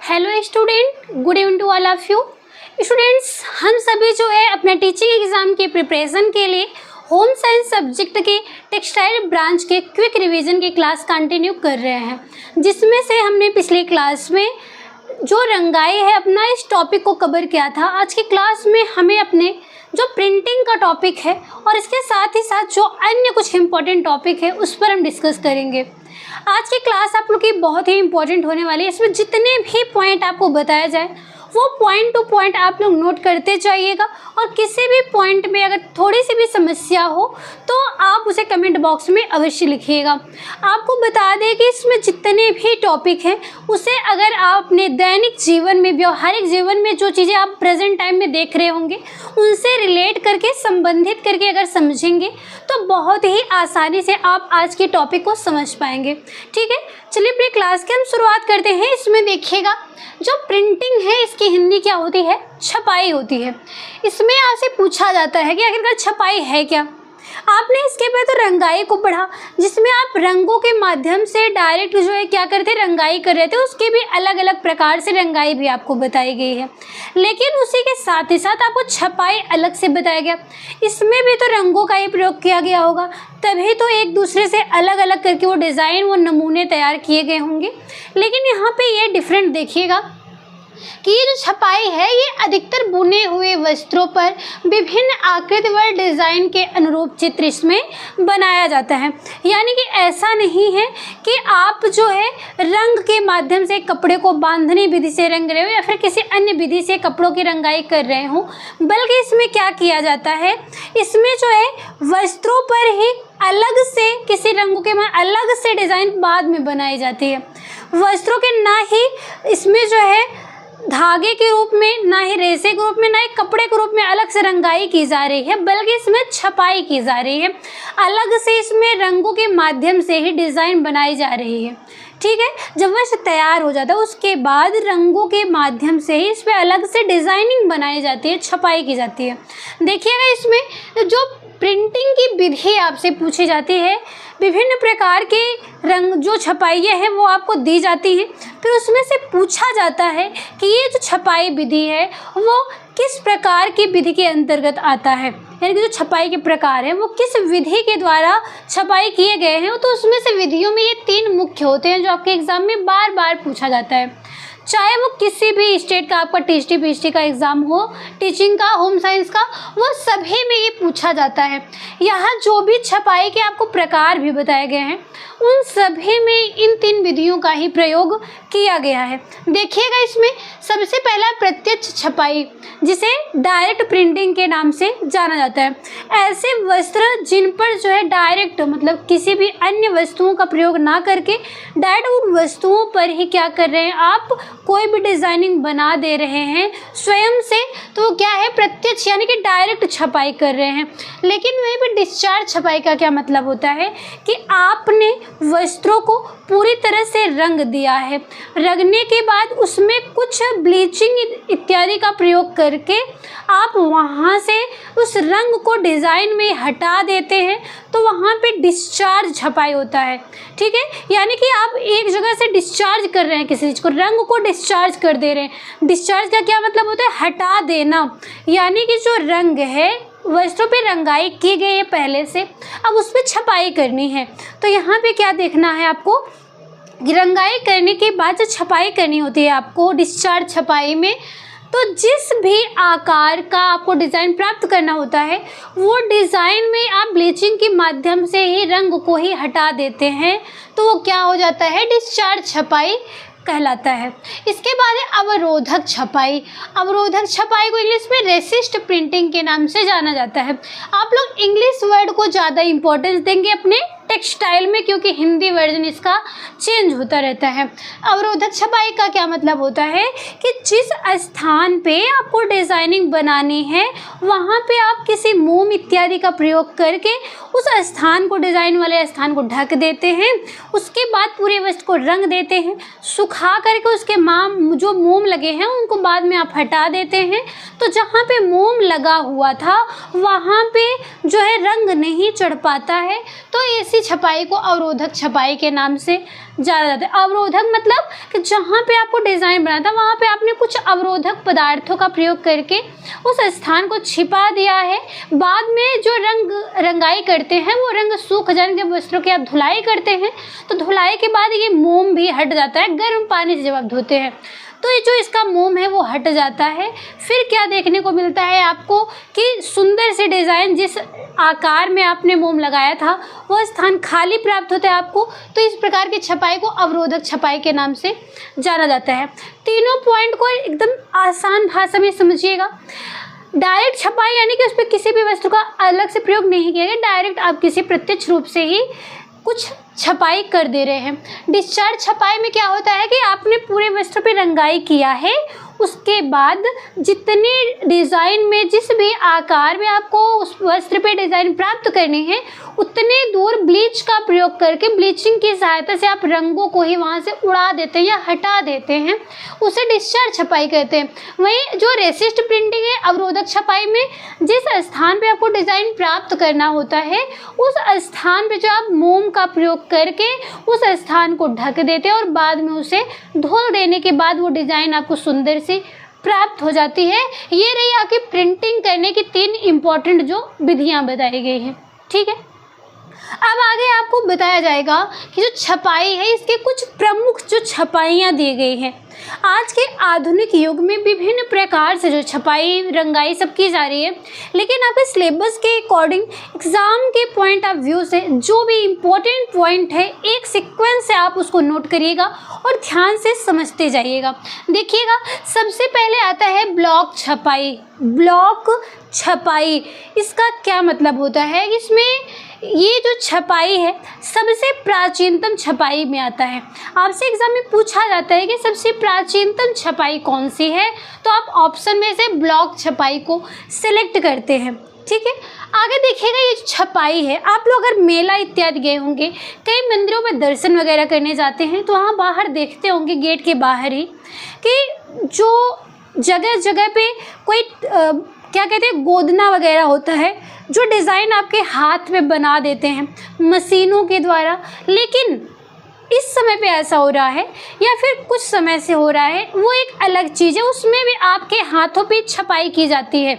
Hello student, good evening to all of you students. हम सभी जो है अपने टीचिंग एग्ज़ाम के प्रिपरेशन के लिए होम साइंस सब्जेक्ट के टेक्सटाइल ब्रांच के क्विक रिवीजन की क्लास कंटिन्यू कर रहे हैं, जिसमें से हमने पिछले क्लास में जो रंगाई है अपना इस टॉपिक को कवर किया था। आज की क्लास में हमें अपने जो प्रिंटिंग का टॉपिक है और इसके साथ ही साथ जो अन्य कुछ इम्पोर्टेंट टॉपिक है उस पर हम डिस्कस करेंगे। आज की क्लास आप लोग की बहुत ही इंपॉर्टेंट होने वाली है। इसमें जितने भी पॉइंट आपको बताया जाए वो पॉइंट टू पॉइंट आप लोग नोट करते जाइएगा, और किसी भी पॉइंट में अगर थोड़ी सी भी समस्या हो तो आप उसे कमेंट बॉक्स में अवश्य लिखिएगा। आपको बता दें कि इसमें जितने भी टॉपिक हैं उसे अगर आप अपने दैनिक जीवन में, व्यवहारिक जीवन में जो चीज़ें आप प्रेजेंट टाइम में देख रहे होंगे उनसे रिलेट करके, संबंधित करके अगर समझेंगे तो बहुत ही आसानी से आप आज के टॉपिक को समझ पाएंगे। ठीक है, चलिए अपनी क्लास की हम शुरुआत करते हैं। इसमें देखिएगा, जो प्रिंटिंग है इसकी हिंदी क्या होती है? छपाई होती है। इसमें आपसे पूछा जाता है कि आखिरकार छपाई है क्या। आपने इसके बाद तो रंगाई को पढ़ा, जिसमें आप रंगों के माध्यम से डायरेक्ट जो है क्या करते, रंगाई कर रहे थे। उसके भी अलग अलग प्रकार से रंगाई भी आपको बताई गई है, लेकिन उसी के साथ ही साथ आपको छपाई अलग से बताया गया। इसमें भी तो रंगों का ही प्रयोग किया गया होगा, तभी तो एक दूसरे से अलग अलग करके वो डिज़ाइन, वो नमूने तैयार किए गए होंगे। लेकिन यहाँ पे ये डिफरेंट देखिएगा कि ये जो छपाई है ये अधिकतर बुने हुए वस्त्रों पर विभिन्न आकृति व डिज़ाइन के अनुरूप चित्र इसमें बनाया जाता है। यानी कि ऐसा नहीं है कि आप जो है रंग के माध्यम से कपड़े को बांधने विधि से रंग रहे हो या फिर किसी अन्य विधि से कपड़ों की रंगाई कर रहे हो, बल्कि इसमें क्या किया जाता है, इसमें जो है वस्त्रों पर ही अलग से किसी रंगों के अलग से डिज़ाइन बाद में बनाई जाती है। वस्त्रों के ना ही इसमें जो है धागे के रूप में, ना ही रेशे के रूप में, ना ही कपड़े के रूप में अलग से रंगाई की जा रही है, बल्कि इसमें छपाई की जा रही है। अलग से इसमें रंगों के माध्यम से ही डिज़ाइन बनाई जा रही है। ठीक है, जब वह तैयार हो जाता है उसके बाद रंगों के माध्यम से ही इस पर अलग से डिज़ाइनिंग बनाई जाती है, छपाई की जाती है। देखिएगा, इसमें जो प्रिंटिंग की विधि आपसे पूछी जाती है, विभिन्न प्रकार के रंग जो छपाइयाँ हैं वो आपको दी जाती हैं। फिर उसमें से पूछा जाता है कि ये जो छपाई विधि है वो किस प्रकार की विधि के अंतर्गत आता है, यानी कि जो छपाई के प्रकार हैं वो किस विधि के द्वारा छपाई किए गए हैं। तो उसमें से विधियों में ये 3 मुख्य होते हैं जो आपके एग्ज़ाम में बार बार पूछा जाता है। चाहे वो किसी भी स्टेट का आपका टीएसटी पीएचडी का एग्ज़ाम हो, टीचिंग का, होम साइंस का, वो सभी में ये पूछा जाता है। यहाँ जो भी छपाई के आपको प्रकार भी बताए गए हैं उन सभी में इन 3 विधियों का ही प्रयोग किया गया है। देखिएगा, इसमें सबसे पहला प्रत्यक्ष छपाई, जिसे डायरेक्ट प्रिंटिंग के नाम से जाना जाता है। ऐसे वस्त्र जिन पर जो है डायरेक्ट, मतलब किसी भी अन्य वस्तुओं का प्रयोग ना करके डायरेक्ट उन वस्तुओं पर ही क्या कर रहे हैं, आप कोई भी डिज़ाइनिंग बना दे रहे हैं स्वयं से, तो क्या है, प्रत्यक्ष यानी कि डायरेक्ट छपाई कर रहे हैं। लेकिन वहीं पर डिस्चार्ज छपाई का क्या मतलब होता है कि आपने वस्त्रों को पूरी तरह से रंग दिया है, रंगने के बाद उसमें कुछ ब्लीचिंग इत्यादि का प्रयोग करके आप वहाँ से उस रंग को डिज़ाइन में हटा देते हैं, तो वहाँ पे डिस्चार्ज छपाई होता है। ठीक है, यानी कि आप एक जगह से डिस्चार्ज कर रहे हैं किसी चीज़ को, रंग को डिस्चार्ज कर दे रहे हैं। डिस्चार्ज का क्या मतलब होता है? हटा देना। यानी कि जो रंग है वस्त्रों पे रंगाई की गई है पहले से, अब उस पर छपाई करनी है। तो यहाँ पे क्या देखना है आपको, रंगाई करने के बाद जो छपाई करनी होती है आपको डिस्चार्ज छपाई में, तो जिस भी आकार का आपको डिज़ाइन प्राप्त करना होता है वो डिज़ाइन में आप ब्लीचिंग के माध्यम से ही रंग को ही हटा देते हैं, तो वो क्या हो जाता है, डिस्चार्ज छपाई कहलाता है। इसके बाद है अवरोधक छपाई। अवरोधक छपाई को इंग्लिश में रेसिस्ट प्रिंटिंग के नाम से जाना जाता है। आप लोग इंग्लिश वर्ड को ज़्यादा इंपॉर्टेंस देंगे अपने टेक्सटाइल में, क्योंकि हिंदी वर्जन इसका चेंज होता रहता है। अवरोधक छपाई का क्या मतलब होता है कि जिस स्थान पे आपको डिज़ाइनिंग बनानी है वहाँ पे आप किसी मोम इत्यादि का प्रयोग करके उस स्थान को, डिज़ाइन वाले स्थान को ढक देते हैं। उसके बाद पूरे वस्त्र को रंग देते हैं, सुखा करके उसके जो मोम लगे हैं उनको बाद में आप हटा देते हैं। तो जहाँ पे मोम लगा हुआ था वहाँ पे जो है रंग नहीं चढ़ पाता है, तो इसी ऐसी छपाई को अवरोधक छपाई के नाम से जाना जाता है। अवरोधक मतलब कि जहाँ पे आपको डिज़ाइन बना था वहाँ पे आपने कुछ अवरोधक पदार्थों का प्रयोग करके उस स्थान को छिपा दिया है। बाद में जो रंगाई करते हैं वो रंग सूख जाने, जब वस्त्रों की आप धुलाई करते हैं तो धुलाई के बाद ये मोम भी हट जाता है। गर्म पानी से जब आप धोते हैं तो ये जो इसका मोम है वो हट जाता है। फिर क्या देखने को मिलता है आपको कि सुंदर से डिज़ाइन, जिस आकार में आपने मोम लगाया था वो स्थान खाली प्राप्त होता है आपको। तो इस प्रकार की छपाई को अवरोधक छपाई के नाम से जाना जाता है। तीनों पॉइंट को एकदम आसान भाषा में समझिएगा। डायरेक्ट छपाई यानी कि उस पर किसी भी वस्तु का अलग से प्रयोग नहीं किया गया, डायरेक्ट आप किसी प्रत्यक्ष रूप से ही कुछ छपाई कर दे रहे हैं। डिस्चार्ज छपाई में क्या होता है कि आपने पूरे वस्त्र पे रंगाई किया है, उसके बाद जितने डिज़ाइन में जिस भी आकार में आपको उस वस्त्र पे डिज़ाइन प्राप्त करनी है उतने दूर ब्लीच का प्रयोग करके, ब्लीचिंग की सहायता से आप रंगों को ही वहाँ से उड़ा देते हैं या हटा देते हैं, उसे डिस्चार्ज छपाई कहते हैं। वहीं जो रेसिस्ट प्रिंटिंग है अवरोधक छपाई में, जिस स्थान पे आपको डिज़ाइन प्राप्त करना होता है उस स्थान पे जो आप मोम का प्रयोग करके उस स्थान को ढक देते हैं और बाद में उसे धुल देने के बाद वो डिज़ाइन आपको सुंदर से प्राप्त हो जाती है। ये रही आपकी प्रिंटिंग करने की 3 इम्पॉर्टेंट जो विधियां बताई गई हैं। ठीक है, अब आगे आपको बताया जाएगा कि जो छपाई है इसके कुछ प्रमुख जो छपाइयाँ दी गई हैं। आज के आधुनिक युग में विभिन्न प्रकार से जो छपाई रंगाई सब की जा रही है, लेकिन आपके सिलेबस के अकॉर्डिंग एग्ज़ाम के पॉइंट ऑफ व्यू से जो भी इम्पोर्टेंट पॉइंट है एक सीक्वेंस से आप उसको नोट करिएगा और ध्यान से समझते जाइएगा। देखिएगा, सबसे पहले आता है ब्लॉक छपाई। ब्लॉक छपाई इसका क्या मतलब होता है? इसमें ये जो छपाई है सबसे प्राचीनतम छपाई में आता है। आपसे एग्जाम में पूछा जाता है कि सबसे प्राचीनतम छपाई कौन सी है, तो आप ऑप्शन में से ब्लॉक छपाई को सिलेक्ट करते हैं। ठीक है, आगे देखिएगा ये छपाई है, आप लोग अगर मेला इत्यादि गए होंगे, कई मंदिरों में दर्शन वगैरह करने जाते हैं तो वहाँ बाहर देखते होंगे गेट के बाहर ही कि जो जगह जगह पे कोई क्या कहते हैं गोदना वगैरह होता है, जो डिज़ाइन आपके हाथ में बना देते हैं मशीनों के द्वारा। लेकिन इस समय पे ऐसा हो रहा है या फिर कुछ समय से हो रहा है, वो एक अलग चीज़ है, उसमें भी आपके हाथों पे छपाई की जाती है,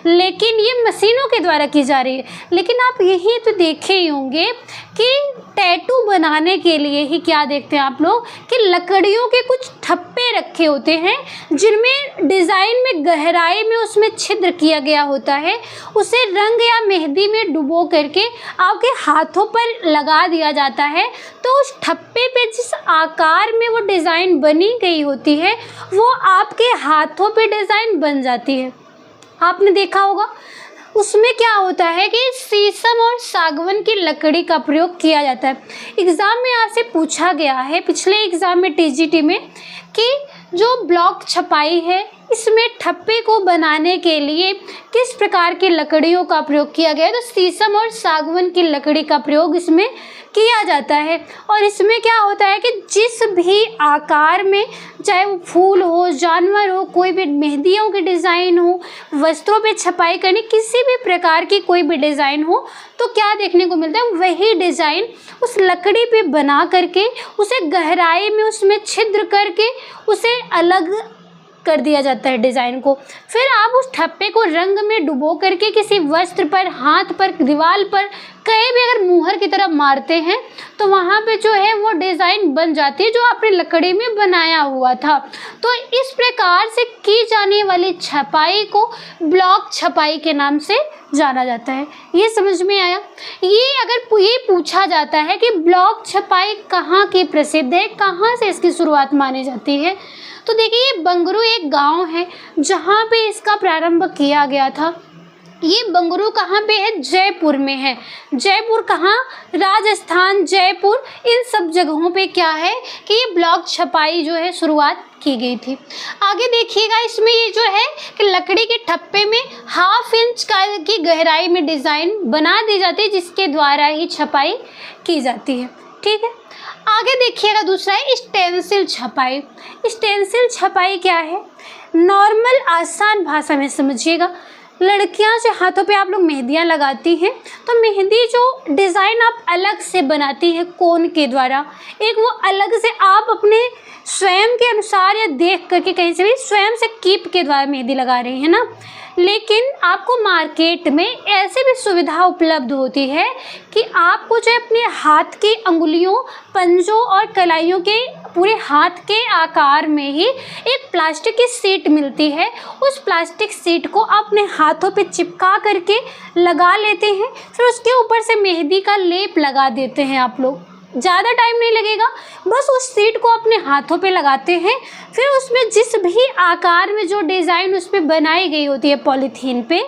लेकिन ये मशीनों के द्वारा की जा रही है। लेकिन आप यही तो देखे ही होंगे कि टैटू बनाने के लिए ही क्या देखते हैं आप लोग कि लकड़ियों के कुछ ठप्पे रखे होते हैं जिनमें डिज़ाइन में गहराई में उसमें छिद्र किया गया होता है, उसे रंग या मेहंदी में डुबो करके आपके हाथों पर लगा दिया जाता है। तो उस ठप्पे पे जिस आकार में वो डिज़ाइन बनी गई होती है वो आपके हाथों पे डिज़ाइन बन जाती है। आपने देखा होगा उसमें क्या होता है कि शीशम और सागवान की लकड़ी का प्रयोग किया जाता है। एग्ज़ाम में आपसे पूछा गया है पिछले एग्ज़ाम में टीजीटी में कि जो ब्लॉक छपाई है इसमें ठप्पे को बनाने के लिए किस प्रकार की लकड़ियों का प्रयोग किया गया है, तो शीशम और सागवान की लकड़ी का प्रयोग इसमें किया जाता है। और इसमें क्या होता है कि जिस भी आकार में, चाहे वो फूल हो, जानवर हो, कोई भी मेहंदियों की डिज़ाइन हो, वस्त्रों पे छपाई करनी, किसी भी प्रकार की कोई भी डिज़ाइन हो, तो क्या देखने को मिलता है वही डिज़ाइन उस लकड़ी पे बना करके उसे गहराई में उसमें छिद्र करके उसे अलग कर दिया जाता है डिज़ाइन को। फिर आप उस ठप्पे को रंग में डुबो करके किसी वस्त्र पर, हाथ पर, दीवार पर कहीं भी अगर मुहर की तरफ मारते हैं तो वहाँ पे जो है वो डिज़ाइन बन जाती है जो आपने लकड़ी में बनाया हुआ था। तो इस प्रकार से की जाने वाली छपाई को ब्लॉक छपाई के नाम से जाना जाता है। ये समझ में आया? ये अगर ये पूछा जाता है कि ब्लॉक छपाई कहाँ की प्रसिद्ध है, कहाँ से इसकी शुरुआत मानी जाती है, तो देखिए ये बंगरू एक गांव है जहाँ पे इसका प्रारंभ किया गया था। ये बंगरू कहाँ पे है? जयपुर में है। जयपुर कहाँ? राजस्थान, जयपुर, इन सब जगहों पे क्या है कि ये ब्लॉक छपाई जो है शुरुआत की गई थी। आगे देखिएगा इसमें ये जो है कि लकड़ी के ठप्पे में 1/2 इंच की गहराई में डिज़ाइन बना दी जाती है जिसके द्वारा ही छपाई की जाती है। ठीक है, आगे देखिएगा दूसरा है स्टेंसिल छपाई। स्टेंसिल छपाई क्या है? नॉर्मल आसान भाषा में समझिएगा, लड़कियां जो हाथों पे आप लोग मेहंदियां लगाती हैं, तो मेहंदी जो डिज़ाइन आप अलग से बनाती हैं कोन के द्वारा, एक वो अलग से आप अपने स्वयं के अनुसार या देख करके कहीं से भी स्वयं से कीप के द्वारा मेहंदी लगा रही हैं ना। लेकिन आपको मार्केट में ऐसे भी सुविधा उपलब्ध होती है कि आपको जो अपने हाथ की अंगुलियों, पंजों और कलाइयों के पूरे हाथ के आकार में ही एक प्लास्टिक की शीट मिलती है। उस प्लास्टिक शीट को आप अपने हाथों पे चिपका करके लगा लेते हैं, फिर उसके ऊपर से मेहंदी का लेप लगा देते हैं आप लोग। ज़्यादा टाइम नहीं लगेगा, बस उस शीट को अपने हाथों पे लगाते हैं, फिर उसमें जिस भी आकार में जो डिज़ाइन उस पर बनाई गई होती है पॉलीथीन पे,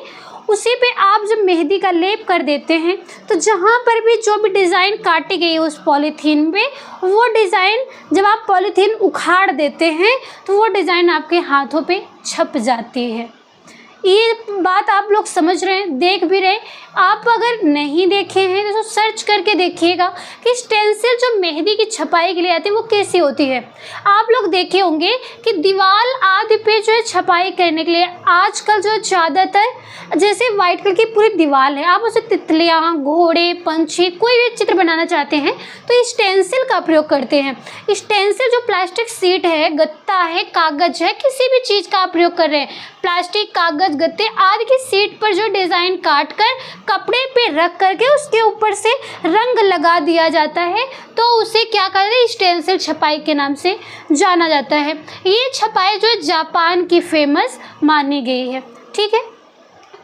उसी पे आप जब मेहंदी का लेप कर देते हैं, तो जहाँ पर भी जो भी डिज़ाइन काटी गई है उस पॉलीथीन पे, वो डिज़ाइन जब आप पॉलीथीन उखाड़ देते हैं तो वो डिज़ाइन आपके हाथों पे छप जाती है। ये बात आप लोग समझ रहे हैं, देख भी रहे हैं। आप अगर नहीं देखे हैं तो सर्च करके देखिएगा कि स्टेंसिल जो मेहंदी की छपाई के लिए आती है वो कैसी होती है। आप लोग देखे होंगे कि दीवार आदि पे जो है छपाई करने के लिए आजकल जो ज़्यादातर जैसे वाइट कलर की पूरी दीवार है, आप उसे तितलियाँ, घोड़े, पंछी कोई भी चित्र बनाना चाहते हैं तो स्टेंसिल का प्रयोग करते हैं। स्टेंसिल जो प्लास्टिक शीट है, गत्ता है, कागज़ है, किसी भी चीज़ का आप प्रयोग कर रहे हैं, प्लास्टिक, कागज़, गत्ते आदि की शीट पर जो डिज़ाइन काट कर कपड़े पे रख करके उसके ऊपर से रंग लगा दिया जाता है, तो उसे क्या कहते हैं, स्टेंसिल छपाई के नाम से जाना जाता है। ये छपाई जो है जापान की फेमस मानी गई है। ठीक है,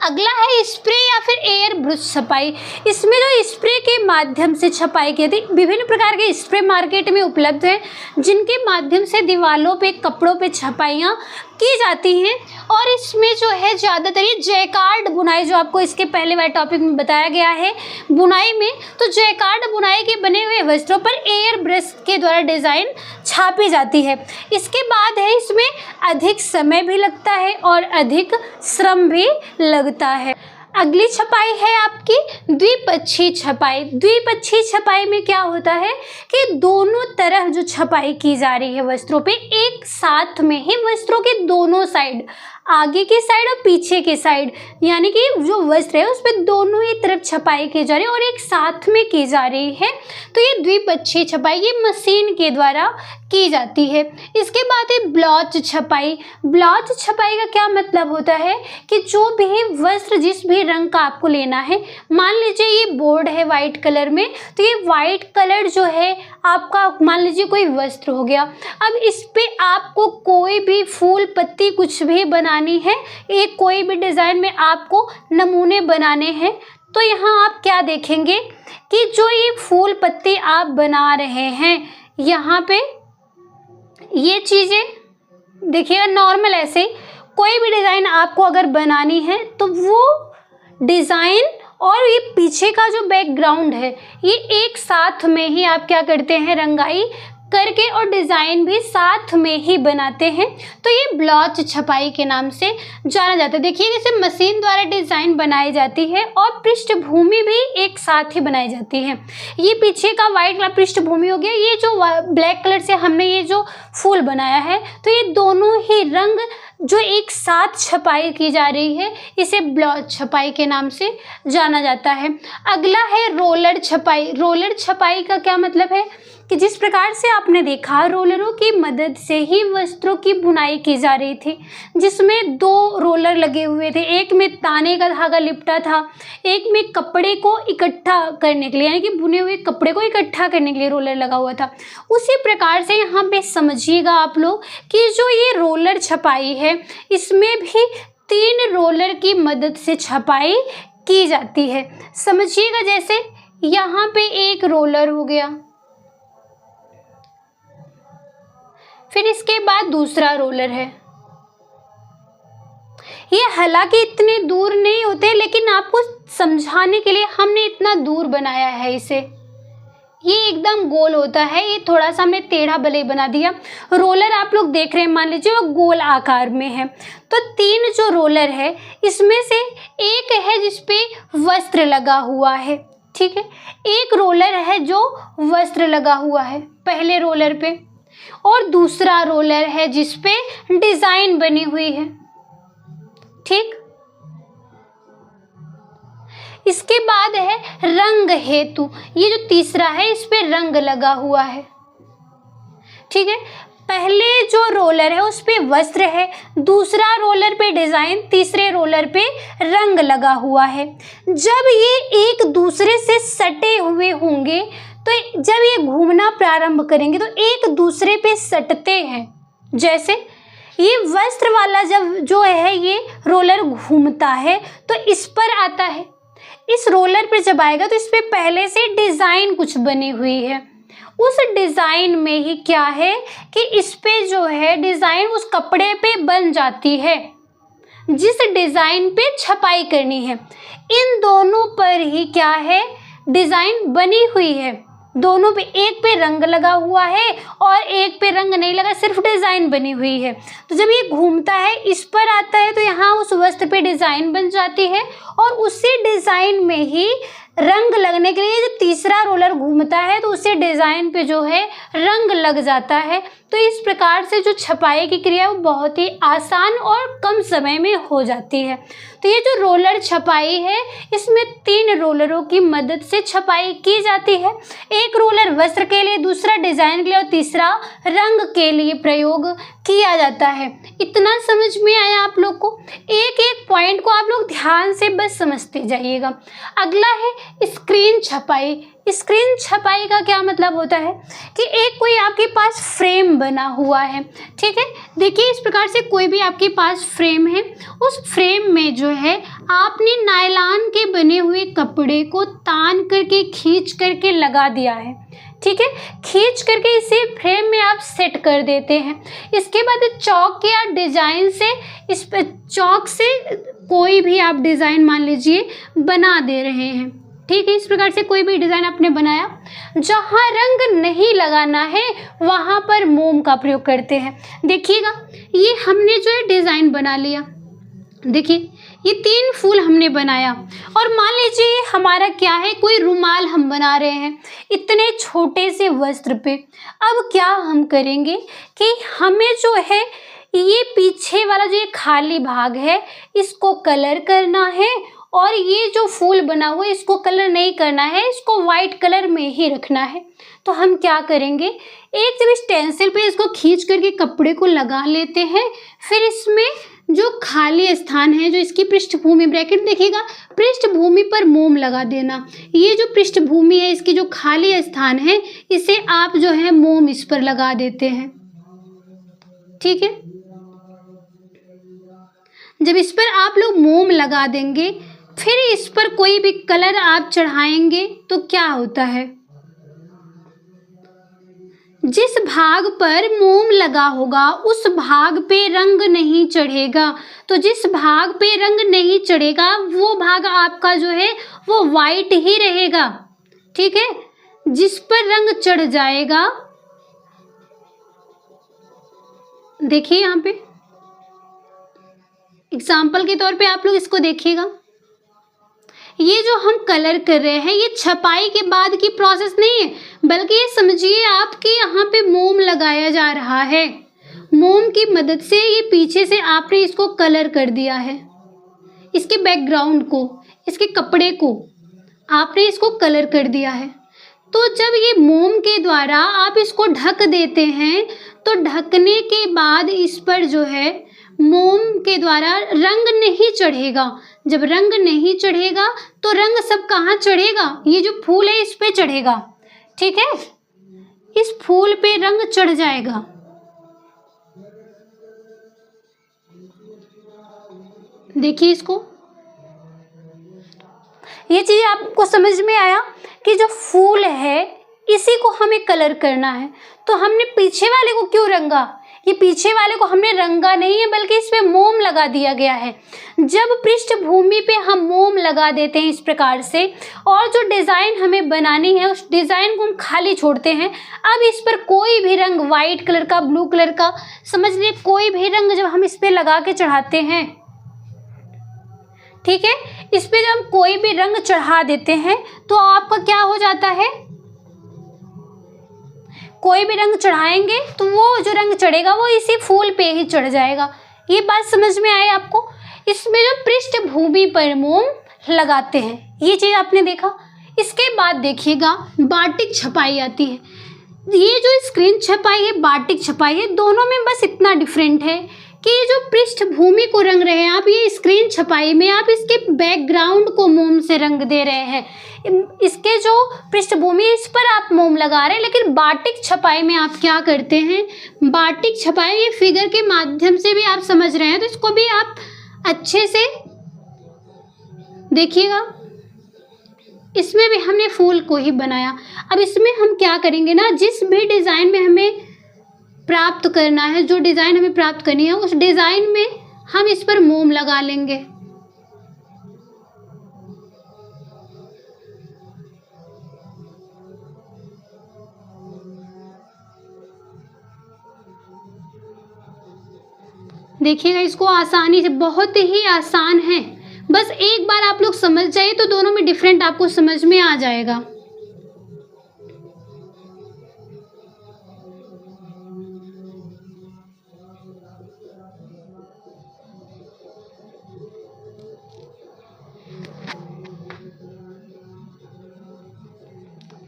अगला है स्प्रे या फिर एयर ब्रश छपाई। इसमें जो स्प्रे के माध्यम से छपाई की जाती है, विभिन्न प्रकार के स्प्रे मार्केट में उपलब्ध है जिनके माध्यम से दीवारों पे, कपड़ों पे छपाइयाँ की जाती हैं। और इसमें जो है ज़्यादातर ये जैकार्ड बुनाई, जो आपको इसके पहले वाले टॉपिक में बताया गया है बुनाई में, तो जैकार्ड बुनाई के बने हुए वस्त्रों पर एयर ब्रश के द्वारा डिज़ाइन छापी जाती है। इसके बाद है इसमें अधिक समय भी लगता है और अधिक श्रम भी लगता है। अगली छपाई है आपकी द्विपक्षीय छपाई। द्विपक्षीय छपाई में क्या होता है कि दोनों तरफ जो छपाई की जा रही है वस्त्रों पे, एक साथ में ही वस्त्रों के दोनों साइड, आगे की साइड और पीछे की साइड, यानी कि जो वस्त्र है उस पर दोनों ही तरफ छपाई की जा रही है और एक साथ में की जा रही है, तो ये द्विपक्षीय छपाई ये मशीन के द्वारा की जाती है। इसके बाद है ब्लॉच छपाई। ब्लॉच छपाई का क्या मतलब होता है कि जो भी वस्त्र जिस भी रंग का आपको लेना है, मान लीजिए ये बोर्ड है वाइट कलर में, तो ये वाइट कलर जो है आपका, मान लीजिए कोई वस्त्र हो गया, अब इस पे आपको कोई भी फूल पत्ती कुछ भी बनानी है, एक कोई भी डिज़ाइन में आपको नमूने बनाने हैं, तो यहाँ आप क्या देखेंगे कि जो ये फूल पत्ती आप बना रहे हैं, यहाँ पे ये चीज़ें देखिएगा नॉर्मल ऐसे कोई भी डिज़ाइन आपको अगर बनानी है तो वो डिज़ाइन और ये पीछे का जो बैकग्राउंड है ये एक साथ में ही आप क्या करते हैं, रंगाई करके और डिज़ाइन भी साथ में ही बनाते हैं, तो ये ब्लॉच छपाई के नाम से जाना जाता है। देखिए जैसे मशीन द्वारा डिज़ाइन बनाई जाती है और पृष्ठभूमि भी एक साथ ही बनाई जाती है। ये पीछे का वाइट कलर पृष्ठभूमि हो गया, ये जो ब्लैक कलर से हमने ये जो फूल बनाया है, तो ये दोनों ही रंग जो एक साथ छपाई की जा रही है, इसे ब्लॉच छपाई के नाम से जाना जाता है। अगला है रोलर छपाई। रोलर छपाई का क्या मतलब है कि जिस प्रकार से आपने देखा रोलरों की मदद से ही वस्त्रों की बुनाई की जा रही थी, जिसमें दो रोलर लगे हुए थे, एक में ताने का धागा लिपटा था, एक में कपड़े को इकट्ठा करने के लिए, यानी कि बुने हुए कपड़े को इकट्ठा करने के लिए रोलर लगा हुआ था। उसी प्रकार से यहाँ पे समझिएगा आप लोग कि जो ये रोलर छपाई है इसमें भी 3 रोलर की मदद से छपाई की जाती है। समझिएगा जैसे यहाँ पे एक रोलर हो गया, फिर इसके बाद दूसरा रोलर है। ये हालांकि इतने दूर नहीं होते, लेकिन आपको समझाने के लिए हमने इतना दूर बनाया है इसे। ये एकदम गोल होता है, ये थोड़ा सा हमने टेढ़ा भले बना दिया। रोलर आप लोग देख रहे हैं, मान लीजिए वो गोल आकार में है, तो 3 जो रोलर है इसमें से एक है जिसपे वस्त्र लगा हुआ है, ठीक है, एक रोलर है जो वस्त्र लगा हुआ है पहले रोलर पे, और दूसरा रोलर है जिस पे डिज़ाइन बनी हुई है। ठीक, इसके बाद है रंग हेतु, ये जो तीसरा है इस पे रंग लगा हुआ है। ठीक है, पहले जो रोलर है उस पे वस्त्र है, दूसरा रोलर पे डिजाइन, तीसरे रोलर पे रंग लगा हुआ है। जब ये एक दूसरे से सटे हुए होंगे तो जब ये घूमना प्रारंभ करेंगे तो एक दूसरे पे सटते हैं। जैसे ये वस्त्र वाला जब जो है ये रोलर घूमता है तो इस पर आता है, इस रोलर पर जब आएगा तो इस पे पहले से डिजाइन कुछ बनी हुई है। उस डिजाइन में ही क्या है कि इस पे जो है डिजाइन उस कपड़े पे बन जाती है जिस डिजाइन पे छपाई करनी है। इन दोनों पर ही क्या है डिजाइन बनी हुई है। दोनों पे, एक पे रंग लगा हुआ है और एक पे रंग नहीं लगा, सिर्फ डिजाइन बनी हुई है। तो जब ये घूमता है इस पर आता है तो यहाँ उस वस्त्र पे डिजाइन बन जाती है और उसी डिजाइन में ही रंग लगने के लिए जो तीसरा रोलर घूमता है तो उसी डिजाइन पे जो है रंग लग जाता है। तो इस प्रकार से जो छपाई की क्रिया वो बहुत ही आसान और कम समय में हो जाती है। तो ये जो रोलर छपाई है इसमें 3 रोलरों की मदद से छपाई की जाती है। एक रोलर वस्त्र के लिए, दूसरा डिजाइन के लिए और तीसरा रंग के लिए प्रयोग किया जाता है। इतना समझ में आया आप लोग को? एक एक पॉइंट को आप लोग ध्यान से बस समझते जाइएगा। अगला है स्क्रीन छपाई। स्क्रीन छपाई का क्या मतलब होता है कि एक कोई आपके पास फ्रेम बना हुआ है। ठीक है, देखिए इस प्रकार से कोई भी आपके पास फ्रेम है, उस फ्रेम में जो है आपने नायलॉन के बने हुए कपड़े को तान करके खींच करके लगा दिया है। ठीक है, खींच करके इसे फ्रेम में आप सेट कर देते हैं। इसके बाद चौक या डिजाइन से, इस पर चौक से कोई भी आप डिजाइन मान लीजिए बना दे रहे हैं। ठीक है, इस प्रकार से कोई भी डिजाइन आपने बनाया। जहाँ रंग नहीं लगाना है वहाँ पर मोम का प्रयोग करते हैं। देखिएगा ये हमने जो है डिजाइन बना लिया। देखिए ये 3 फूल हमने बनाया और मान लीजिए हमारा क्या है, कोई रुमाल हम बना रहे हैं इतने छोटे से वस्त्र पे। अब क्या हम करेंगे कि हमें जो है ये पीछे वाला जो ये खाली भाग है इसको कलर करना है और ये जो फूल बना हुआ है इसको कलर नहीं करना है, इसको वाइट कलर में ही रखना है। तो हम क्या करेंगे, एक जब इस टेंसिल पे इसको खींच करके कपड़े को लगा लेते हैं, फिर इसमें जो खाली स्थान है, जो इसकी पृष्ठभूमि, ब्रैकेट देखिएगा, पृष्ठभूमि पर मोम लगा देना। ये जो पृष्ठभूमि है इसकी जो खाली स्थान है इसे आप जो है मोम इस पर लगा देते हैं। ठीक है, जब इस पर आप लोग मोम लगा देंगे फिर इस पर कोई भी कलर आप चढ़ाएंगे तो क्या होता है, जिस भाग पर मोम लगा होगा उस भाग पे रंग नहीं चढ़ेगा। तो जिस भाग पे रंग नहीं चढ़ेगा वो भाग आपका जो है वो वाइट ही रहेगा। ठीक है, जिस पर रंग चढ़ जाएगा, देखिए यहाँ पे एग्जाम्पल के तौर पे आप लोग इसको देखिएगा, ये जो हम कलर कर रहे हैं ये छपाई के बाद की प्रोसेस नहीं है, बल्कि ये समझिए आपके यहाँ पे मोम लगाया जा रहा है। मोम की मदद से ये पीछे से आपने इसको कलर कर दिया है, इसके बैकग्राउंड को, इसके कपड़े को आपने इसको कलर कर दिया है। तो जब ये मोम के द्वारा आप इसको ढक देते हैं तो ढकने के बाद इस पर जो है मोम के द्वारा रंग नहीं चढ़ेगा। जब रंग नहीं चढ़ेगा तो रंग सब कहाँ चढ़ेगा, ये जो फूल है इस पे चढ़ेगा। ठीक है, इस फूल पे रंग चढ़ जाएगा। देखिए इसको, ये चीज आपको समझ में आया कि जो फूल है इसी को हमें कलर करना है। तो हमने पीछे वाले को क्यों रंगा, ये पीछे वाले को हमने रंगा नहीं है बल्कि इस पे मोम लगा दिया गया है। जब पृष्ठभूमि पे हम मोम लगा देते हैं इस प्रकार से और जो डिज़ाइन हमें बनानी है उस डिज़ाइन को हम खाली छोड़ते हैं। अब इस पर कोई भी रंग, वाइट कलर का, ब्लू कलर का, समझ लिए कोई भी रंग जब हम इस पे लगा के चढ़ाते हैं, ठीक है, इस पे जब हम कोई भी रंग चढ़ा देते हैं तो आपका क्या हो जाता है, कोई भी रंग चढ़ाएंगे तो वो जो रंग चढ़ेगा वो इसी फूल पे ही चढ़ जाएगा। ये बात समझ में आई आपको? इसमें जो पृष्ठभूमि पर मोम लगाते हैं ये चीज़ आपने देखा। इसके बाद देखिएगा बाटिक छपाई आती है। ये जो स्क्रीन छपाई है, बाटिक छपाई है, दोनों में बस इतना डिफरेंट है कि जो पृष्ठभूमि को रंग रहे हैं आप, ये स्क्रीन छपाई में आप इसके बैकग्राउंड को मोम से रंग दे रहे हैं। इसके जो पृष्ठभूमि इस पर आप मोम लगा रहे हैं, लेकिन बाटिक छपाई में आप क्या करते हैं, बाटिक छपाई ये फिगर के माध्यम से भी आप समझ रहे हैं, तो इसको भी आप अच्छे से देखिएगा। इसमें भी हमने फूल को ही बनाया। अब इसमें हम क्या करेंगे ना, जिस भी डिज़ाइन में हमें प्राप्त करना है, जो डिज़ाइन हमें प्राप्त करनी है, उस डिज़ाइन में हम इस पर मोम लगा लेंगे। देखिएगा इसको आसानी से, बहुत ही आसान है। बस एक बार आप लोग समझ जाइए तो दोनों में डिफरेंट आपको समझ में आ जाएगा।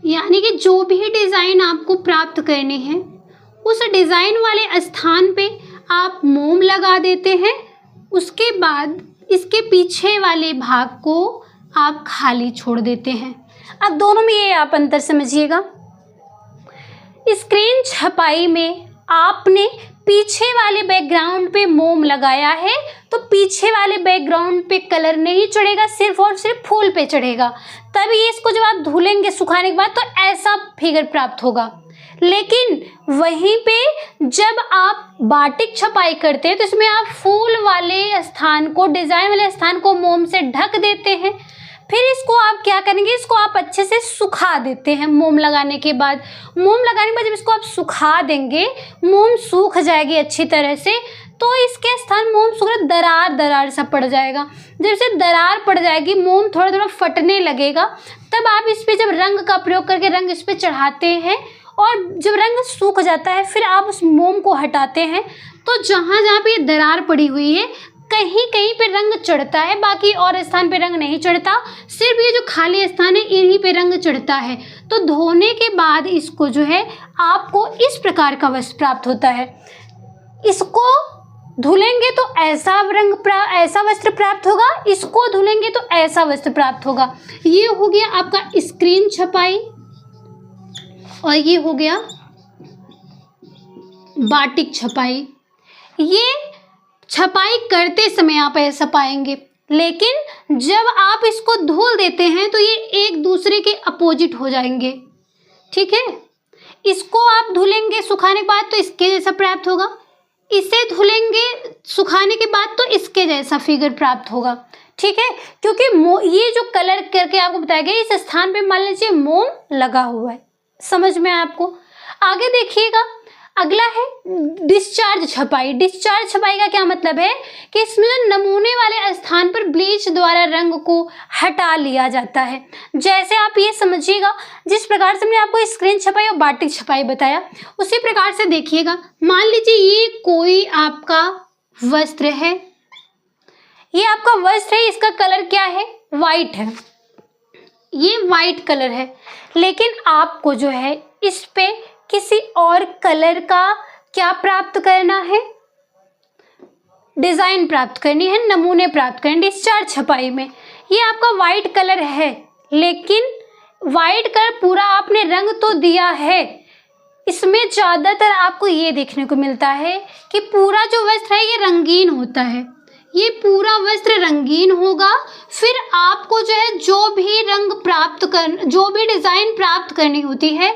यानी कि जो भी डिज़ाइन आपको प्राप्त करनी है, उस डिज़ाइन वाले स्थान पे आप मोम लगा देते हैं। उसके बाद इसके पीछे वाले भाग को आप खाली छोड़ देते हैं। अब दोनों में ये आप अंतर समझिएगा। स्क्रीन छपाई में आपने पीछे वाले बैकग्राउंड पे मोम लगाया है, तो पीछे वाले बैकग्राउंड पे कलर नहीं चढ़ेगा, सिर्फ और सिर्फ फूल पे चढ़ेगा। तभी इसको जब आप धुलेंगे सुखाने के बाद तो ऐसा फिगर प्राप्त होगा। लेकिन वहीं पे जब आप बाटिक छपाई करते हैं तो इसमें आप फूल वाले स्थान को, डिज़ाइन वाले स्थान को मोम से ढक देते हैं। फिर इसको आप क्या करेंगे, इसको आप अच्छे से सुखा देते हैं। मोम लगाने के बाद जब इसको आप सुखा देंगे, मोम सूख जाएगी अच्छी तरह से, तो इसके स्थान मोम सूख दरार सा पड़ जाएगा। जब इसे दरार पड़ जाएगी, मोम थोड़ा थोड़ा फटने लगेगा, तब आप इस पर जब रंग का प्रयोग करके रंग इस पर चढ़ाते हैं और जब रंग सूख जाता है फिर आप उस मोम को हटाते हैं, तो जहाँ जहाँ पे ये दरार पड़ी हुई है कहीं कहीं पे रंग चढ़ता है, बाकी और स्थान पे रंग नहीं चढ़ता। सिर्फ ये जो खाली स्थान है इन्हीं पे रंग चढ़ता है। तो धोने के बाद इसको जो है आपको इस प्रकार का वस्त्र प्राप्त होता है। इसको धुलेंगे तो ऐसा वस्त्र प्राप्त होगा, इसको धुलेंगे तो ऐसा वस्त्र प्राप्त होगा। ये हो गया आपका स्क्रीन छपाई और ये हो गया बाटिक छपाई। ये छपाई करते समय आप ऐसा पाएंगे, लेकिन जब आप इसको धुल देते हैं तो ये एक दूसरे के अपोजिट हो जाएंगे। ठीक है, इसको आप धुलेंगे सुखाने के बाद तो इसके जैसा प्राप्त होगा, इसे धुलेंगे सुखाने के बाद तो इसके जैसा फिगर प्राप्त होगा। ठीक है, क्योंकि ये जो कलर करके आपको बताया गया, इस स्थान पे मान लीजिए मोम लगा हुआ है। समझ में आपको? आगे देखिएगा, अगला है डिस्चार्ज छपाई। डिस्चार्ज छपाई का क्या मतलब है कि इसमें जो नमूने वाले स्थान पर ब्लीच द्वारा रंग को हटा लिया जाता है। जैसे आप ये समझिएगा, जिस प्रकार से मैंने आपको स्क्रीन छपाई और बाटिक छपाई बताया, उसी प्रकार से देखिएगा। मान लीजिए ये कोई आपका वस्त्र है, ये आपका वस्त्र है, इसका कलर क्या है, वाइट है, ये वाइट कलर है। लेकिन आपको जो है इस पे किसी और कलर का क्या प्राप्त करना है, डिजाइन प्राप्त करनी है, नमूने प्राप्त करने। डिस्चार्ज छपाई में ये आपका वाइट कलर है, लेकिन वाइट कलर पूरा आपने रंग तो दिया है, इसमें ज़्यादातर आपको ये देखने को मिलता है कि पूरा जो वस्त्र है ये रंगीन होता है। ये पूरा वस्त्र रंगीन होगा। फिर आपको जो है जो भी डिज़ाइन प्राप्त करनी होती है,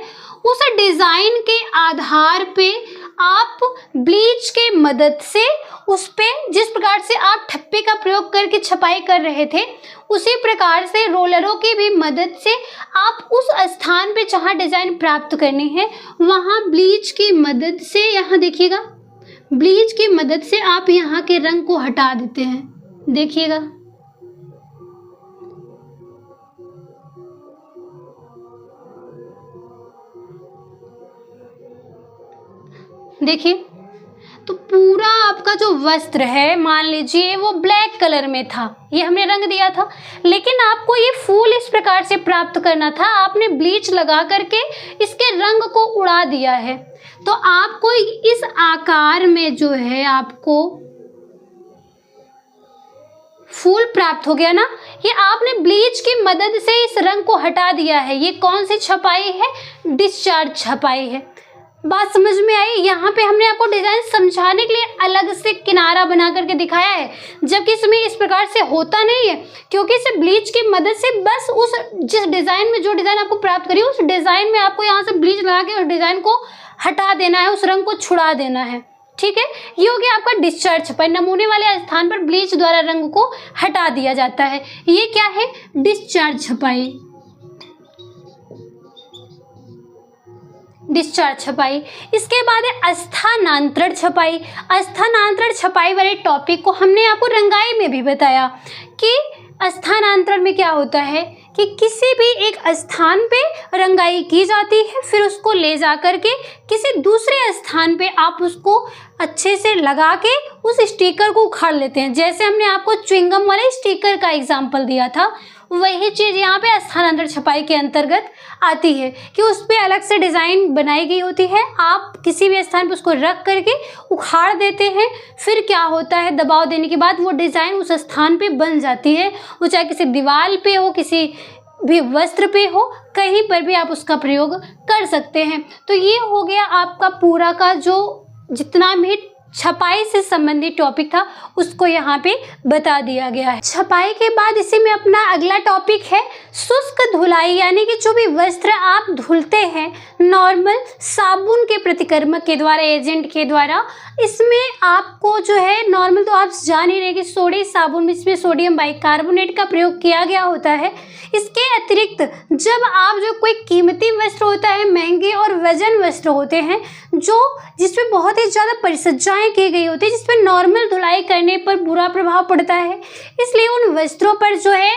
उस डिज़ाइन के आधार पे आप ब्लीच के मदद से उस पे, जिस प्रकार से आप ठप्पे का प्रयोग करके छपाई कर रहे थे, उसी प्रकार से रोलरों की भी मदद से आप उस स्थान पे जहाँ डिज़ाइन प्राप्त करनी है वहाँ ब्लीच की मदद से, यहाँ देखिएगा, ब्लीच की मदद से आप यहाँ के रंग को हटा देते हैं। देखिएगा, देखिए, तो पूरा आपका जो वस्त्र है मान लीजिए वो ब्लैक कलर में था, ये हमने रंग दिया था, लेकिन आपको ये फूल इस प्रकार से प्राप्त करना था, आपने ब्लीच लगा करके इसके रंग को उड़ा दिया है, तो आपको इस आकार में जो है आपको फूल प्राप्त हो गया ना। ये आपने ब्लीच की मदद से इस रंग को हटा दिया है। ये कौन सी छपाई है? डिस्चार्ज छपाई है। बात समझ में आई? यहाँ पे हमने आपको डिजाइन समझाने के लिए अलग से किनारा बना करके दिखाया है, जबकि इसमें इस प्रकार से होता नहीं है, क्योंकि इसे ब्लीच की मदद से बस उस जिस डिजाइन में जो डिजाइन आपको प्राप्त करी उस डिजाइन में आपको यहाँ से ब्लीच लगा के उस डिजाइन को हटा देना है, उस रंग को छुड़ा देना है। ठीक है, ये हो गया आपका डिस्चार्ज छपाई। नमूने वाले स्थान पर ब्लीच द्वारा रंग को हटा दिया जाता है। ये क्या है? डिस्चार्ज छपाई। डिस्चार्ज छपाई। इसके बाद है स्थानांतरण छपाई। स्थानांतरण छपाई वाले टॉपिक को हमने आपको रंगाई में भी बताया कि स्थानांतरण में क्या होता है कि किसी भी एक स्थान पे रंगाई की जाती है, फिर उसको ले जा करके किसी दूसरे स्थान पे आप उसको अच्छे से लगा के उस स्टिकर को उखाड़ लेते हैं। जैसे हमने आपको च्युइंगम वाले स्टिकर का एग्जाम्पल दिया था, वही चीज़ यहाँ पे स्थानांतरण छपाई के अंतर्गत आती है कि उस पर अलग से डिज़ाइन बनाई गई होती है। आप किसी भी स्थान पर उसको रख करके उखाड़ देते हैं, फिर क्या होता है, दबाव देने के बाद वो डिज़ाइन उस स्थान पे बन जाती है। वो चाहे किसी दीवार पे हो, किसी भी वस्त्र पे हो, कहीं पर भी आप उसका प्रयोग कर सकते हैं। तो ये हो गया आपका पूरा का जो जितना भी छपाई से संबंधित टॉपिक था उसको यहाँ पे बता दिया गया है। छपाई के बाद इसी में अपना अगला टॉपिक है शुष्क धुलाई, यानी कि जो भी वस्त्र आप धुलते हैं नॉर्मल साबुन के प्रतिक्रमक के द्वारा, एजेंट के द्वारा, इसमें आपको जो है नॉर्मल तो आप जान ही रहे कि सोडी साबुन में इसमें सोडियम बाइकार्बोनेट का प्रयोग किया गया होता है। इसके अतिरिक्त जब आप जो कोई कीमती वस्त्र होता है, महंगे और वजन वस्त्र होते हैं, जो जिसमें बहुत ही ज़्यादा परिसज्जाएं की गई होती है, जिसपे नॉर्मल धुलाई करने पर बुरा प्रभाव पड़ता है, इसलिए उन वस्त्रों पर जो है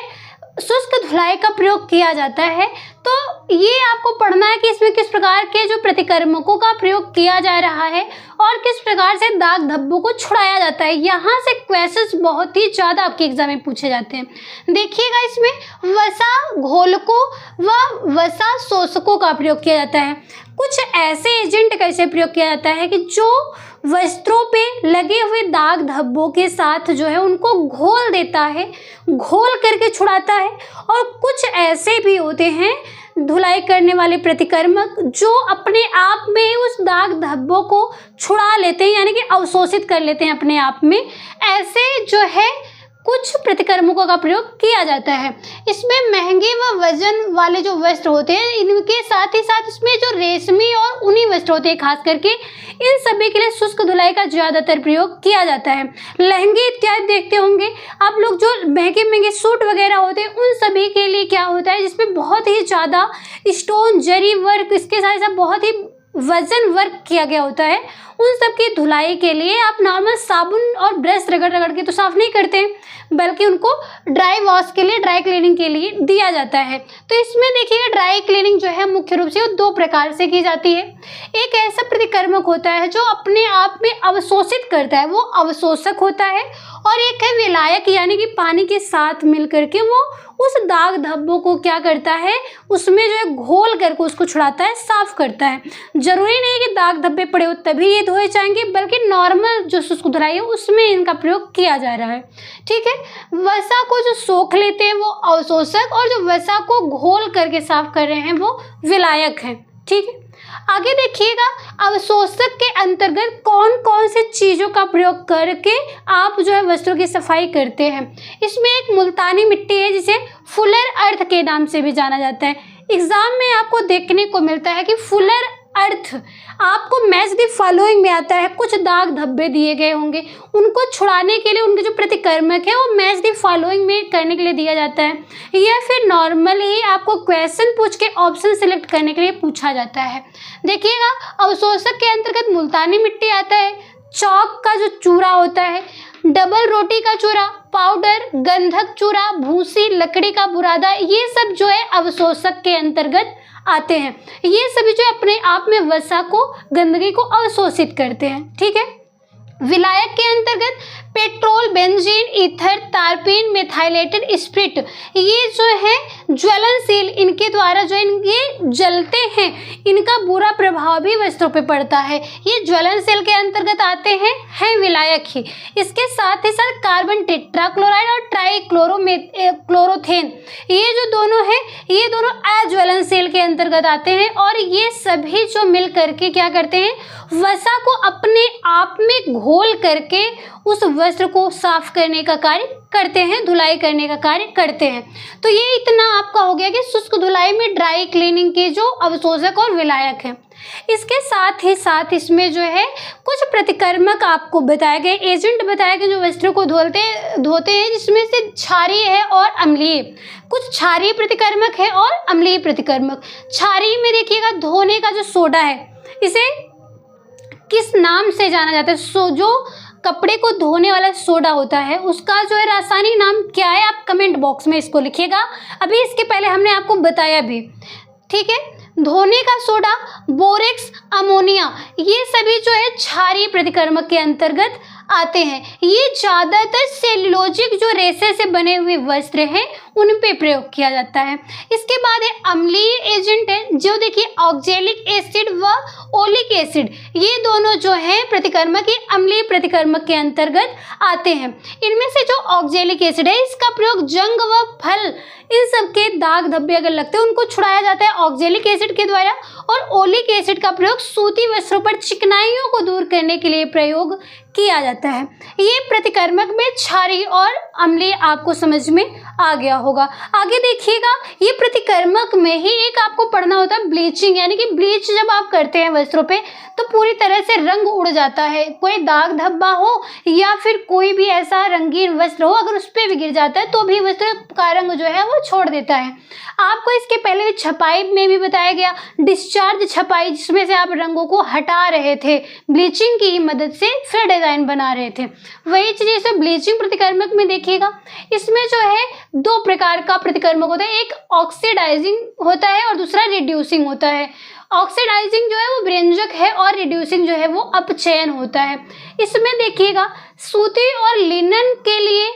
शुष्क धुलाई का प्रयोग किया जाता है। तो ये आपको पढ़ना है कि इसमें किस प्रकार के जो प्रतिक्रमकों का प्रयोग किया जा रहा है और किस प्रकार से दाग धब्बों को छुड़ाया जाता है। यहाँ से क्वेश्चंस बहुत ही ज़्यादा आपके एग्जाम में पूछे जाते हैं। देखिएगा, इसमें वसा घोलकों व वसा शोषकों का प्रयोग किया जाता है। कुछ ऐसे एजेंट कैसे प्रयोग किया जाता है कि जो वस्त्रों पे लगे हुए दाग धब्बों के साथ जो है उनको घोल देता है, घोल करके छुड़ाता है। और कुछ ऐसे भी होते हैं धुलाई करने वाले प्रतिक्रमक जो अपने आप में उस दाग धब्बों को छुड़ा लेते हैं, यानी कि अवशोषित कर लेते हैं अपने आप में। ऐसे जो है कुछ प्रतिक्रमकों का प्रयोग किया जाता है। इसमें महंगे व वजन वाले जो वस्त्र होते हैं, इनके साथ ही साथ इसमें जो रेशमी और ऊनी वस्त्र होते हैं खास करके, इन सभी के लिए शुष्क धुलाई का ज़्यादातर प्रयोग किया जाता है। लहंगे इत्यादि देखते होंगे आप लोग, जो महंगे महंगे सूट वगैरह होते हैं, उन सभी के लिए क्या होता है, जिसमें बहुत ही ज़्यादा स्टोन जरी वर्क, इसके साथ साथ बहुत ही वजन वर्क किया गया होता है, उन सब की धुलाई के लिए आप नॉर्मल साबुन और ब्रश रगड़ रगड़ के तो साफ नहीं करते हैं, बल्कि उनको ड्राई वॉश के लिए, ड्राई क्लीनिंग के लिए दिया जाता है। तो इसमें देखिएगा ड्राई क्लीनिंग जो है मुख्य रूप से वो दो प्रकार से की जाती है। एक ऐसा प्रतिक्रमक होता है जो अपने आप में अवशोषित करता है, वो अवशोषक होता है, और एक है विलायक, यानी कि पानी के साथ मिल करके वो उस दाग धब्बों को क्या करता है, उसमें जो है घोल करके उसको छुड़ाता है, साफ करता है। जरूरी नहीं कि दाग धब्बे पड़े हो तभी ये धोए जाएंगे, बल्कि नॉर्मल जो शुष्क धुलाई है उसमें इनका प्रयोग किया जा रहा है। ठीक है, वसा को जो सोख लेते हैं वो अवशोषक, और जो वसा को घोल करके साफ कर रहे हैं वो विलायक है। ठीक है, आगे देखिएगा अवशोषक के अंतर्गत कौन कौन से चीज़ों का प्रयोग करके आप जो है वस्त्रों की सफाई करते हैं। इसमें एक मुल्तानी मिट्टी है जिसे फुलर अर्थ के नाम से भी जाना जाता है। एग्जाम में आपको देखने को मिलता है कि फुलर अर्थ आपको मैच द फॉलोइंग में आता है। कुछ दाग धब्बे दिए गए होंगे, उनको छुड़ाने के लिए उनके जो प्रतिक्रमक है वो मैच द फॉलोइंग में करने के लिए दिया जाता है, या फिर नॉर्मल ही आपको क्वेश्चन पूछ के ऑप्शन सिलेक्ट करने के लिए पूछा जाता है। देखिएगा अवशोषक के अंतर्गत मुल्तानी मिट्टी आता है, चौक का जो चूरा होता है, डबल रोटी का चूरा, पाउडर, गंधक चूरा, भूसी, लकड़ी का बुरादा, ये सब जो है अवशोषक के अंतर्गत आते हैं। ये सभी जो अपने आप में वसा को, गंदगी को अवशोषित करते हैं। ठीक है, विलायक के अंतर्गत पेट्रोल, बेंजीन, ईथर, तारपीन, मेथाइलेटेड स्पिरिट, ये जो है ज्वलनशील, इनके द्वारा जो इनके जलते हैं, इनका बुरा प्रभाव भी वस्त्रों पे पड़ता है। ये ज्वलनशील के अंतर्गत आते हैं विलायक ही। इसके साथ ही साथ कार्बन टेट्राक्लोराइड और ट्राइक्लोरोथेन, ये जो दोनों हैं, ये दोनों अज्वलनशील के अंतर्गत आते हैं और ये सभी जो मिल करके क्या करते हैं, वसा को अपने आप में घोल करके उस वस्त्र को साफ करने का कार्य करते हैं, धुलाई करने का कार्य करते हैं। तो ये इतना आपका हो गया कि शुष्क धुलाई में ड्राई क्लीनिंग के जो अवशोषक और विलायक हैं। इसके साथ ही साथ इसमें जो है कुछ प्रतिकर्मक आपको बताए गए, एजेंट बताए गए जो वस्त्रों को धोते हैं, जिसमें से क्षारीय है और अम्लीय। कुछ क्षारीय प्रतिकर्मक है और अम्लीय प्रतिकर्मक। क्षारीय में देखिएगा धोने का जो सोडा है, इसे किस नाम से जाना जाता है? जो कपड़े को धोने वाला सोडा होता है, उसका जो है रासायनिक नाम क्या है, आप कमेंट बॉक्स में इसको लिखिएगा। अभी इसके पहले हमने आपको बताया भी, ठीक है। धोने का सोडा, बोरेक्स, अमोनिया, ये सभी जो है क्षारीय प्रतिकर्मक के अंतर्गत आते हैं। ये ज़्यादातर सेल्यूलोजिक जो रेशे से बने हुए वस्त्र हैं उन पे प्रयोग किया जाता है। इसके बाद अम्लीय एजेंट है, जो देखिए ऑक्जेलिक एसिड व ओलिक एसिड, ये दोनों जो है प्रतिकर्मक, ये अम्लीय प्रतिकर्मक के अंतर्गत आते हैं। इनमें से जो ऑक्जेलिक एसिड है, इसका प्रयोग जंग व फल, इन सब के दाग धब्बे अगर लगते हैं उनको छुड़ाया जाता है ऑक्जेलिक एसिड के द्वारा, और ओलिक एसिड का प्रयोग सूती वस्त्रों पर चिकनाइयों को दूर करने के लिए प्रयोग किया जाता है। ये प्रतिकर्मक में क्षारीय और अम्लीय आपको समझ में आ गया होगा। आगे देखिएगा, ये प्रतिकर्मक में ही एक आपको पढ़ना होता है ब्लीचिंग, यानी कि ब्लीच जब आप करते हैं वस्त्रों पे तो पूरी तरह से रंग उड़ जाता है। कोई दाग धब्बा हो या फिर कोई भी ऐसा रंगीन वस्त्र हो, अगर उस पर भी गिर जाता है तो भी वस्त्र का रंग जो है वो छोड़ देता है। आपको इसके पहले भी छपाई में भी बताया गया, डिस्चार्ज छपाई, जिसमें से आप रंगों को हटा रहे थे ब्लीचिंग की मदद से, फिर डिजाइन बना रहे थे। वही चीज इसे ब्लीचिंग प्रतिकर्मक में देखिएगा, इसमें जो है दो प्रकार का प्रतिकर्मक होता है, एक ऑक्सीडाइजिंग होता है और दूसरा रिड्यूसिंग होता है। ऑक्सीडाइजिंग जो है वो विरंजक है और रिड्यूसिंग जो है वो अपचयन होता है। इसमें देखिएगा सूती और लिनन के लिए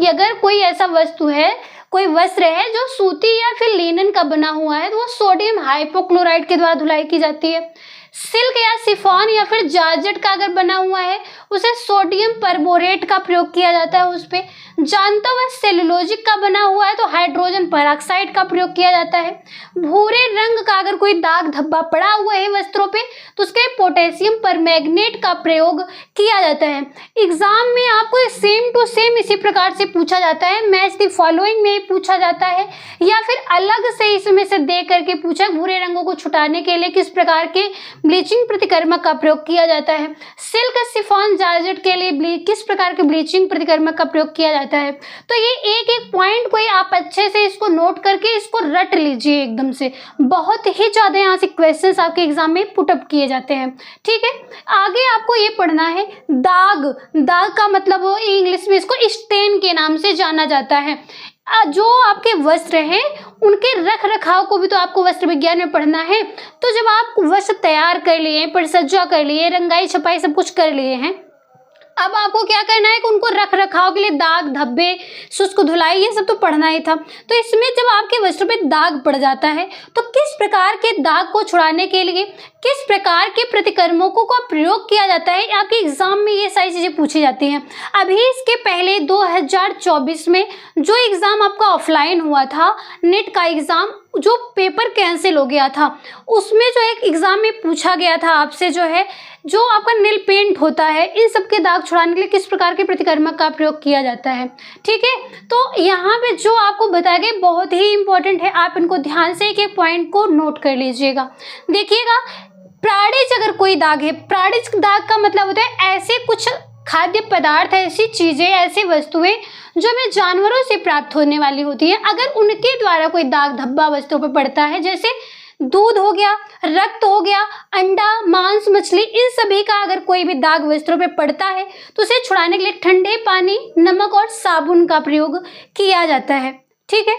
अगर कोई ऐसा वस्तु है, कोई वस्त्र है जो सूती या फिर लिनन का बना हुआ है, तो वो सोडियम हाइपोक्लोराइड के द्वारा धुलाई की जाती है। सिल्क या शिफॉन या फिर जॉर्जेट का अगर बना हुआ है, उसे सोडियम परबोरेट का प्रयोग किया जाता है उस पे। जानता हुआ सेलुलोजिक का बना हुआ है तो हाइड्रोजन पेरोक्साइड का प्रयोग किया जाता है। भूरे रंग का अगर कोई दाग धब्बा पड़ा हुआ है वस्त्रों पे तो उसके पोटेशियम परमैंगनेट का प्रयोग किया जाता है। एग्जाम में आपको सेम टू सेम इसी प्रकार से पूछा जाता है, मैच द फॉलोइंग में पूछा जाता है, या फिर अलग से इसमें से दे करके पूछा भूरे रंगों को छुटाने के लिए किस प्रकार के ब्लीचिंग प्रतिकर्मक का प्रयोग किया जाता है। सिल्क, शिफॉन, जॉर्जेट के लिए किस प्रकार के ब्लीचिंग प्रतिकर्मक का प्रयोग किया जाता है। तो ये एक एक पॉइंट को आप अच्छे से इसको नोट करके इसको रट लीजिए एकदम से। बहुत ही ज्यादा यहाँ से क्वेश्चंस आपके एग्जाम में पुटअप किए जाते हैं। ठीक है, आगे आपको ये पढ़ना है दाग। दाग का मतलब इंग्लिश में इसको स्टेन के नाम से जाना जाता है। जो आपके वस्त्र हैं उनके रख रखाव को भी तो आपको वस्त्र विज्ञान में पढ़ना है। तो जब आप वस्त्र तैयार कर लिए, परिसज्जा कर लिए, रंगाई छपाई सब कुछ कर लिए हैं, अब आपको क्या करना है कि उनको रख रखाव के लिए दाग धब्बे, शुष्क धुलाई, ये सब तो पढ़ना ही था। तो इसमें जब आपके वस्त्र पे दाग पड़ जाता है तो किस प्रकार के दाग को छुड़ाने के लिए किस प्रकार के प्रतिकर्मकों का प्रयोग किया जाता है, आपके एग्जाम में ये सारी चीजें पूछी जाती हैं। अभी इसके पहले 2024 में जो एग्जाम आपका ऑफलाइन हुआ था, नेट का एग्जाम जो पेपर कैंसिल हो गया था, उसमें जो एक एग्जाम में पूछा गया था आपसे जो है, जो आपका नील पेंट होता है, इन सब के दाग छुड़ाने के लिए किस प्रकार के प्रतिकर्मक का प्रयोग किया जाता है। ठीक है, तो यहाँ पे जो आपको बताया गया बहुत ही इंपॉर्टेंट है, आप इनको ध्यान से एक एक पॉइंट को नोट कर लीजिएगा। देखिएगा, प्राणिज अगर कोई दाग है, प्राणिज दाग का मतलब होता है ऐसे कुछ खाद्य पदार्थ, ऐसी चीजें, ऐसी वस्तुएं जो हमें जानवरों से प्राप्त होने वाली होती हैं, अगर उनके द्वारा कोई दाग धब्बा वस्तुओं पर पड़ता है, जैसे दूध हो गया, रक्त हो गया, अंडा, मांस, मछली, इन सभी का अगर कोई भी दाग वस्त्रों पे पड़ता है तो उसे छुड़ाने के लिए ठंडे पानी, नमक और साबुन का प्रयोग किया जाता है। ठीक है,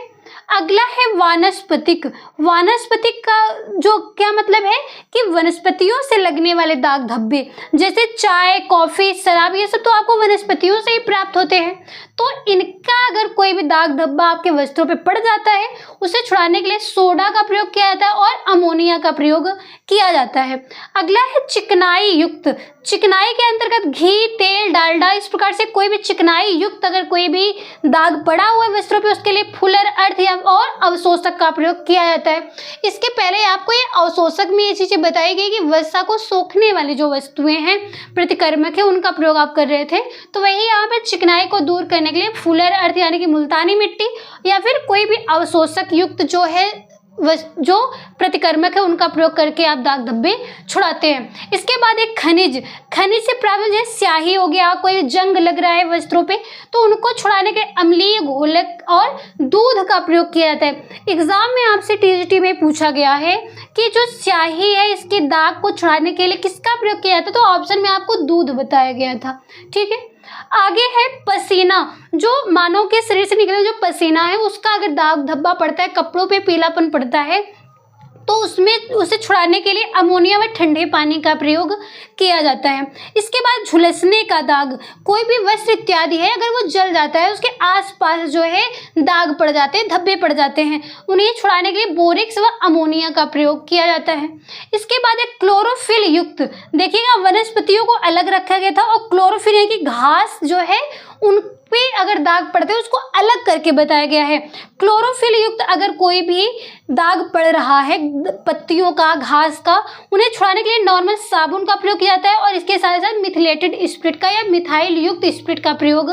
अगला है वानस्पतिक। वानस्पतिक का जो क्या मतलब है कि वनस्पतियों से लगने वाले दाग धब्बे, जैसे चाय, कॉफी, शराब, ये सब तो आपको वनस्पतियों से ही प्राप्त होते हैं। तो इनका अगर कोई भी दाग धब्बा आपके वस्त्रों पे पड़ जाता है, उसे छुड़ाने के लिए सोडा का प्रयोग किया जाता है और अमोनिया का प्रयोग किया जाता है। अगला है चिकनाई युक्त। चिकनाई के अंतर्गत घी, तेल, डालडा, इस प्रकार से कोई भी चिकनाई युक्त अगर कोई भी दाग पड़ा हुआ है वस्त्रों पे, उसके लिए फुलर, अर्थ या और अवशोषक का प्रयोग किया जाता है। इसके पहले आपको ये अवशोषक में ये चीजें बताई गई कि वसा को सोखने वाली जो वस्तुएं हैं, प्रतिकर्मक है, उनका प्रयोग आप कर रहे थे। तो वही यहाँ पे चिकनाई को दूर करने के लिए फुलर, अर्थ यानी कि मुल्तानी मिट्टी या फिर कोई भी अवशोषक युक्त जो है जो प्रतिकर्मक है, उनका प्रयोग करके आप दाग धब्बे छुड़ाते हैं। इसके बाद एक खनिज। खनिज से प्राप्त जैसे स्याही हो गया, कोई जंग लग रहा है वस्त्रों पे, तो उनको छुड़ाने के अम्लीय घोलक और दूध का प्रयोग किया जाता है। एग्जाम में आपसे टीजीटी में पूछा गया है कि जो स्याही है, इसके दाग को छुड़ाने के लिए किसका प्रयोग किया जाता है, तो ऑप्शन में आपको दूध बताया गया था। ठीक है, आगे है पसीना। जो मानव के शरीर से निकले जो पसीना है, उसका अगर दाग धब्बा पड़ता है, कपड़ों पे पीलापन पड़ता है, तो उसमें उसे छुड़ाने के लिए अमोनिया व ठंडे पानी का प्रयोग किया जाता है। इसके बाद झुलसने का दाग। कोई भी वस्त्र इत्यादि है, अगर वो जल जाता है, उसके आसपास जो है दाग पड़ जाते हैं, धब्बे पड़ जाते हैं, उन्हें छुड़ाने के लिए बोरेक्स व अमोनिया का प्रयोग किया जाता है। इसके बाद एक क्लोरोफिल युक्त। देखिएगा, वनस्पतियों को अलग रखा गया था और क्लोरोफिल यानी कि घास जो है उन पे अगर दाग पड़ते हैं उसको अलग करके बताया गया है। क्लोरोफिल युक्त अगर कोई भी दाग पड़ रहा है पत्तियों का, घास का, उन्हें छुड़ाने के लिए नॉर्मल साबुन का प्रयोग किया जाता है और इसके साथ साथ मिथिलेटेड स्पिरिट का या मिथाइल युक्त स्पिरिट का प्रयोग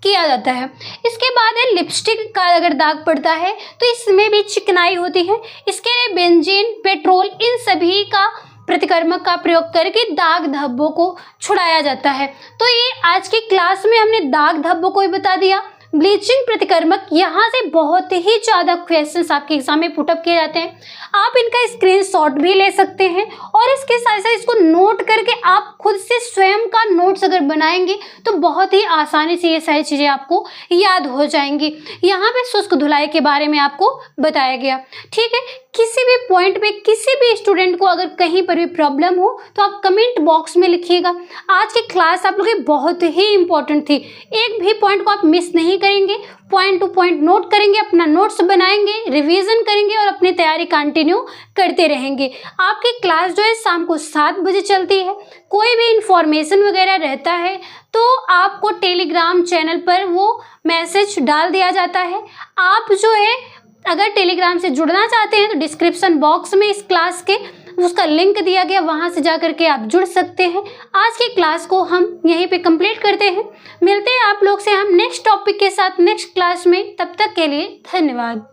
किया जाता है। इसके बाद है लिपस्टिक का अगर दाग पड़ता है तो इसमें भी चिकनाई होती है। इसके लिए बेंजीन, पेट्रोल, इन सभी का प्रतिकर्मक का प्रयोग करके दाग धब्बों को छुड़ाया जाता है। तो ये आज की क्लास में हमने दाग धब्बों को ही बता दिया। ब्लीचिंग प्रतिकर्मक, यहाँ से बहुत ही ज़्यादा क्वेश्चंस आपके एग्जाम में पुटअप किए जाते हैं। आप इनका स्क्रीनशॉट भी ले सकते हैं और इसके साथ साथ इसको नोट करके आप खुद से स्वयं का नोट्स अगर बनाएंगे तो बहुत ही आसानी से ये सारी चीज़ें आपको याद हो जाएंगी। यहाँ पे शुष्क धुलाई के बारे में आपको बताया गया। ठीक है, किसी भी पॉइंट पे किसी भी स्टूडेंट को अगर कहीं पर भी प्रॉब्लम हो तो आप कमेंट बॉक्स में लिखिएगा। आज की क्लास आप लोगों की बहुत ही इंपॉर्टेंट थी, एक भी पॉइंट को आप मिस नहीं करेंगे, पॉइंट टू पॉइंट नोट करेंगे, अपना नोट्स बनाएंगे, रिवीजन करेंगे और अपनी तैयारी कंटिन्यू करते रहेंगे। आपकी क्लास जो है शाम को 7 बजे चलती है। कोई भी इंफॉर्मेशन वगैरह रहता है तो आपको टेलीग्राम चैनल पर वो मैसेज डाल दिया जाता है। आप जो है अगर टेलीग्राम से जुड़ना चाहते हैं तो डिस्क्रिप्शन बॉक्स में इस क्लास के उसका लिंक दिया गया, वहां से जा करके आप जुड़ सकते हैं। आज की क्लास को हम यहीं पे कंप्लीट करते हैं। मिलते हैं आप लोग से हम नेक्स्ट टॉपिक के साथ नेक्स्ट क्लास में। तब तक के लिए धन्यवाद।